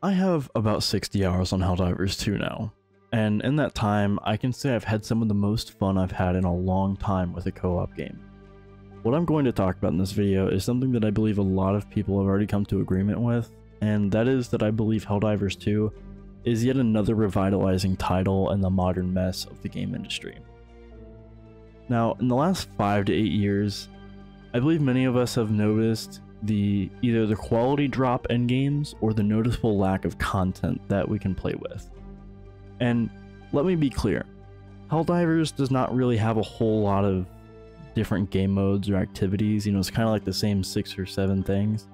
I have about 60 hours on Helldivers 2 now, and in that time, I can say I've had some of the most fun I've had in a long time with a co-op game. What I'm going to talk about in this video is something that I believe a lot of people have already come to agreement with, and that is that I believe Helldivers 2 is yet another revitalizing title in the modern mess of the game industry. Now, in the last 5 to 8 years, I believe many of us have noticed either the quality drop in games or the noticeable lack of content that we can play with. And let me be clear, Helldivers does not really have a whole lot of different game modes or activities. It's kind of like the same 6 or 7 things,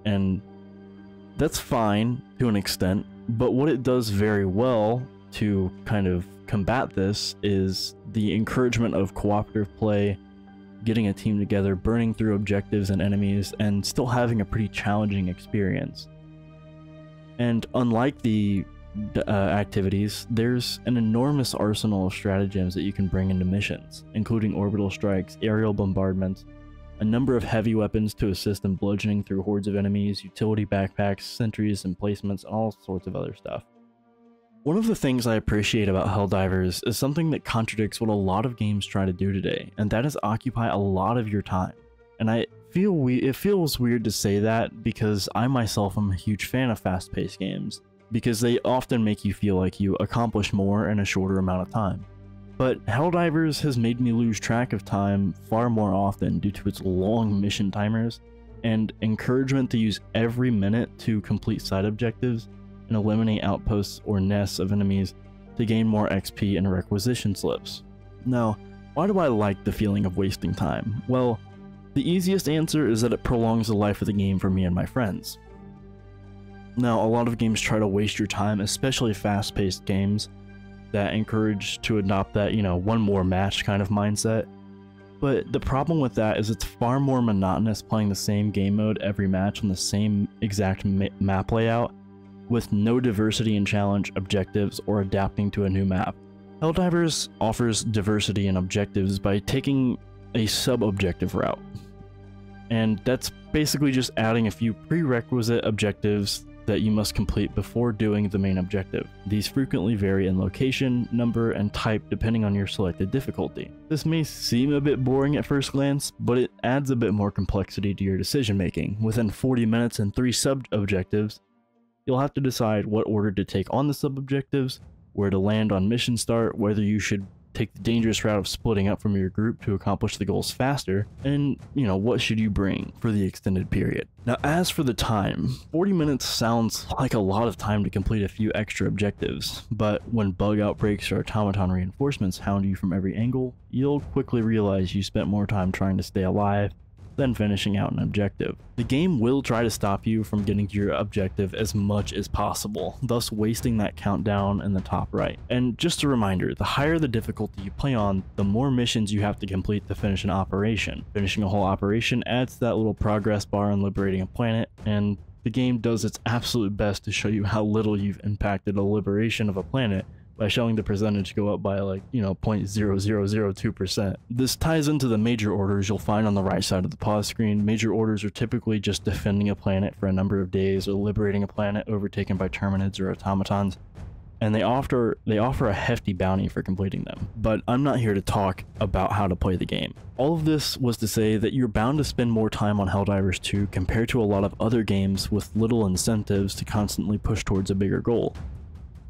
and that's fine to an extent, but what it does very well to kind of combat this is the encouragement of cooperative play, getting a team together, burning through objectives and enemies, and still having a pretty challenging experience. And unlike the activities, there's an enormous arsenal of stratagems that you can bring into missions, including orbital strikes, aerial bombardments, a number of heavy weapons to assist in bludgeoning through hordes of enemies, utility backpacks, sentries, emplacements, and all sorts of other stuff. One of the things I appreciate about Helldivers is something that contradicts what a lot of games try to do today, and that is occupy a lot of your time. And it feels weird to say that because I myself am a huge fan of fast-paced games, because they often make you feel like you accomplish more in a shorter amount of time. But Helldivers has made me lose track of time far more often due to its long mission timers and encouragement to use every minute to complete side objectives and eliminate outposts or nests of enemies to gain more XP and requisition slips. Now, why do I like the feeling of wasting time? Well, the easiest answer is that it prolongs the life of the game for me and my friends. Now, a lot of games try to waste your time, especially fast-paced games that encourage to adopt that, one more match kind of mindset. But the problem with that is it's far more monotonous playing the same game mode every match on the same exact map layout, with no diversity in challenge, objectives, or adapting to a new map. Helldivers offers diversity in objectives by taking a sub-objective route. And that's basically just adding a few prerequisite objectives that you must complete before doing the main objective. These frequently vary in location, number, and type depending on your selected difficulty. This may seem a bit boring at first glance, but it adds a bit more complexity to your decision making. Within 40 minutes and 3 sub-objectives, you'll have to decide what order to take on the sub-objectives, where to land on mission start, whether you should take the dangerous route of splitting up from your group to accomplish the goals faster, and, what should you bring for the extended period. Now, as for the time, 40 minutes sounds like a lot of time to complete a few extra objectives, but when bug outbreaks or automaton reinforcements hound you from every angle, you'll quickly realize you spent more time trying to stay alive than finishing out an objective. The game will try to stop you from getting to your objective as much as possible, thus wasting that countdown in the top right. And just a reminder, the higher the difficulty you play on, the more missions you have to complete to finish an operation. Finishing a whole operation adds to that little progress bar in liberating a planet, and the game does its absolute best to show you how little you've impacted the liberation of a planet by showing the percentage go up by 0.0002%. This ties into the major orders you'll find on the right side of the pause screen. Major orders are typically just defending a planet for a number of days or liberating a planet overtaken by terminids or automatons, and they offer a hefty bounty for completing them. But I'm not here to talk about how to play the game. All of this was to say that you're bound to spend more time on Helldivers 2 compared to a lot of other games with little incentives to constantly push towards a bigger goal.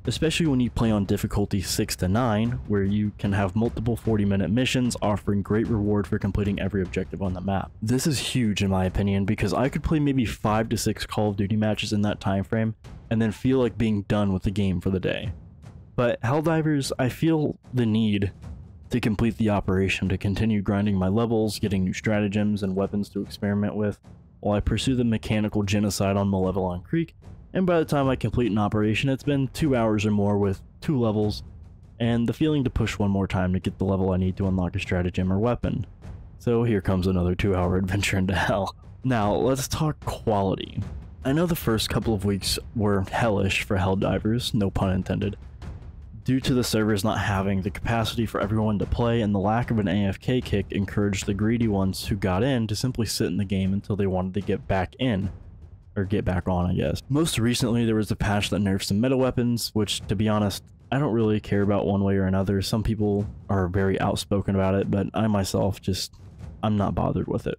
Especially when you play on difficulty 6 to 9, where you can have multiple 40-minute missions offering great reward for completing every objective on the map. This is huge in my opinion, because I could play maybe 5 to 6 Call of Duty matches in that time frame and then feel like being done with the game for the day. But Helldivers, I feel the need to complete the operation, to continue grinding my levels, getting new stratagems and weapons to experiment with, while I pursue the mechanical genocide on Malevelon Creek. And by the time I complete an operation, it's been 2 hours or more with 2 levels, and the feeling to push one more time to get the level I need to unlock a stratagem or weapon. So here comes another 2-hour adventure into hell. Now, let's talk quality. I know the first couple of weeks were hellish for Helldivers, no pun intended, due to the servers not having the capacity for everyone to play, and the lack of an AFK kick encouraged the greedy ones who got in to simply sit in the game until they wanted to get back in. or get back on, I guess. Most recently, there was a patch that nerfed some meta weapons, which, to be honest, I don't really care about one way or another. Some people are very outspoken about it, but I myself I'm not bothered with it.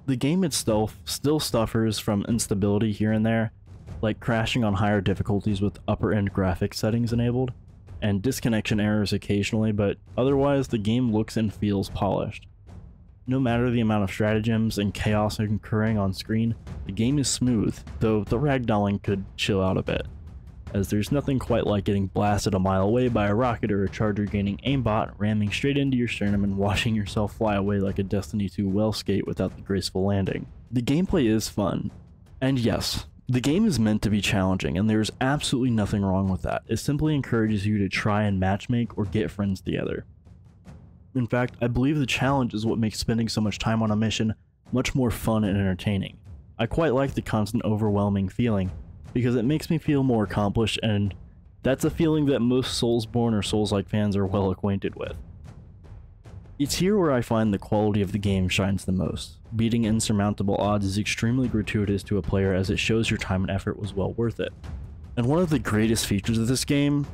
The game itself still suffers from instability here and there, like crashing on higher difficulties with upper end graphics settings enabled, and disconnection errors occasionally, but otherwise the game looks and feels polished. No matter the amount of stratagems and chaos occurring on screen, the game is smooth, though the ragdolling could chill out a bit, as there's nothing quite like getting blasted a mile away by a rocket or a charger gaining aimbot, ramming straight into your sternum and watching yourself fly away like a Destiny 2 well skate without the graceful landing. The gameplay is fun, and yes, the game is meant to be challenging, and there's absolutely nothing wrong with that. It simply encourages you to try and matchmake or get friends together. In fact, I believe the challenge is what makes spending so much time on a mission much more fun and entertaining. I quite like the constant overwhelming feeling, because it makes me feel more accomplished, and that's a feeling that most Soulsborne or Souls-like fans are well acquainted with. It's here where I find the quality of the game shines the most. Beating insurmountable odds is extremely gratuitous to a player, as it shows your time and effort was well worth it. And one of the greatest features of this game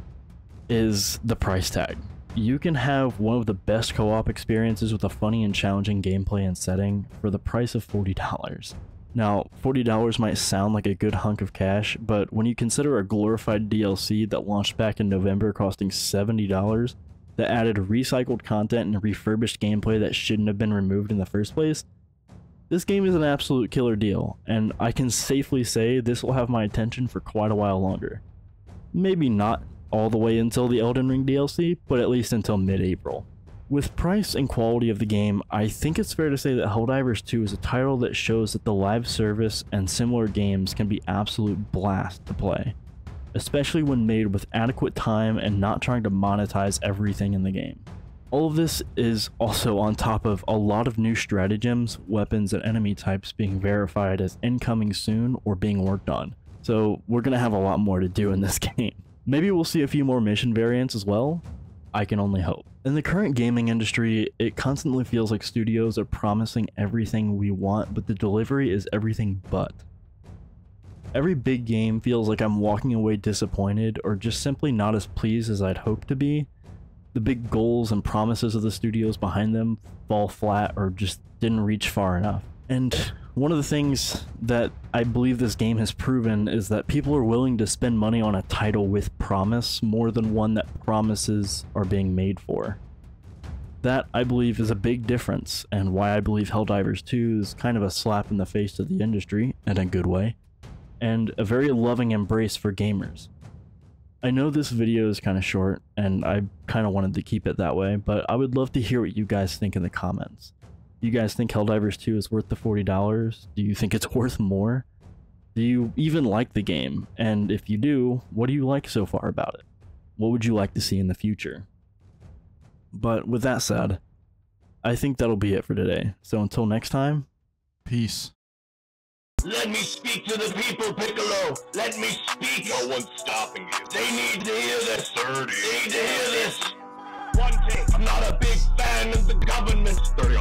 is the price tag. You can have one of the best co-op experiences with a funny and challenging gameplay and setting for the price of $40. Now, $40 might sound like a good hunk of cash, but when you consider a glorified DLC that launched back in November costing $70, that added recycled content and refurbished gameplay that shouldn't have been removed in the first place, this game is an absolute killer deal, and I can safely say this will have my attention for quite a while longer. Maybe not all the way until the Elden Ring DLC, but at least until mid-April. With price and quality of the game, I think it's fair to say that Helldivers 2 is a title that shows that the live service and similar games can be absolute blast to play, especially when made with adequate time and not trying to monetize everything in the game. All of this is also on top of a lot of new stratagems, weapons, and enemy types being verified as incoming soon or being worked on, so we're gonna have a lot more to do in this game. Maybe we'll see a few more mission variants as well. I can only hope. In the current gaming industry, it constantly feels like studios are promising everything we want, but the delivery is everything but. Every big game feels like I'm walking away disappointed or just simply not as pleased as I'd hoped to be. The big goals and promises of the studios behind them fall flat or just didn't reach far enough. And one of the things that I believe this game has proven is that people are willing to spend money on a title with promise more than one that promises are being made for. That, I believe, is a big difference, and why I believe Helldivers 2 is kind of a slap in the face to the industry, in a good way, and a very loving embrace for gamers. I know this video is kind of short, and I kind of wanted to keep it that way, but I would love to hear what you guys think in the comments. Do you guys think Helldivers 2 is worth the $40? Do you think it's worth more? Do you even like the game? And if you do, what do you like so far about it? What would you like to see in the future? But with that said, I think that'll be it for today. So until next time, peace. Let me speak to the people, Piccolo. Let me speak. No one's stopping you. They need to hear this. 30. They need to hear this. One thing, I'm not a big fan of the government. 30